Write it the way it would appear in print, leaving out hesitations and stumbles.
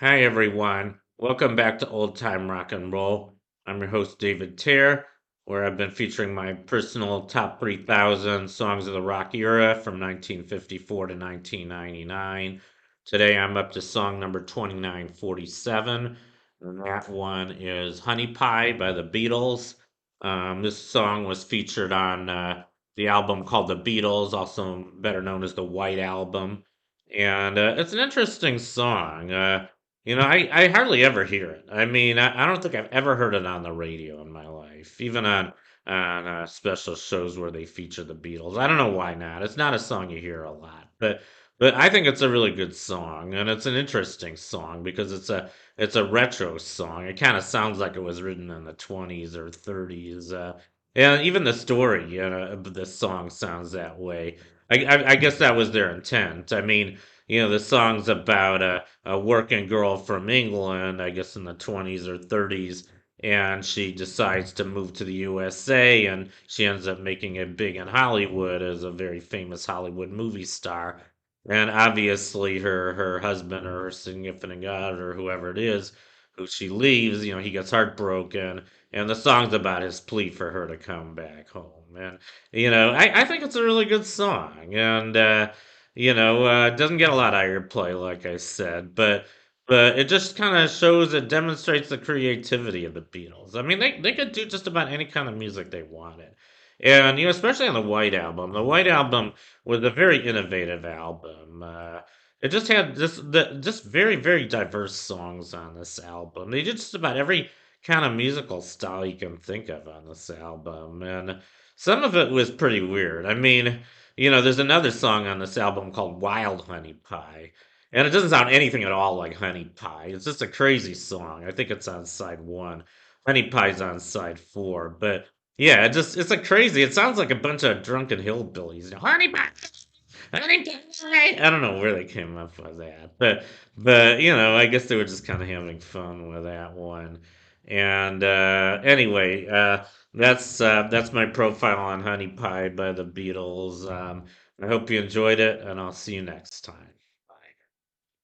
Hi, everyone. Welcome back to Old Time Rock and Roll. I'm your host, David Tear, where I've been featuring my personal top 3,000 songs of the rock era from 1954 to 1999. Today, I'm up to song number 2947, and that one is Honey Pie by the Beatles. This song was featured on the album called The Beatles, also better known as the White Album. And it's an interesting song. I hardly ever hear it. I mean, I don't think I've ever heard it on the radio in my life, even on special shows where they feature the Beatles. I don't know why not. It's not a song you hear a lot, but I think it's a really good song, and it's an interesting song because it's a retro song. It kind of sounds like it was written in the 20s or 30s. And even the story, of the song sounds that way. I guess that was their intent. I mean, the song's about a working girl from England, I guess in the 20s or 30s, and she decides to move to the USA, and she ends up making it big in Hollywood as a very famous Hollywood movie star. And obviously, her husband or her significant other, or whoever it is, who she leaves, he gets heartbroken, and the song's about his plea for her to come back home. And I think it's a really good song, and it doesn't get a lot of airplay, like I said, but it just kind of shows it demonstrates the creativity of the Beatles. I mean, they could do just about any kind of music they wanted, and especially on the White Album. The White Album was a very innovative album. It just had just very very diverse songs on this album. They did just about every kind of musical style you can think of on this album, and some of it was pretty weird. I mean, there's another song on this album called Wild Honey Pie, and it doesn't sound anything at all like Honey Pie. It's just a crazy song. I think it's on side one. Honey Pie's on side four, but yeah, it's a crazy. It sounds like a bunch of drunken hillbillies. Honey Pie, Honey Pie. I don't know where they came up with that, but I guess they were just kind of having fun with that one. And anyway, that's my profile on Honey Pie by the Beatles. I hope you enjoyed it, and I'll see you next time.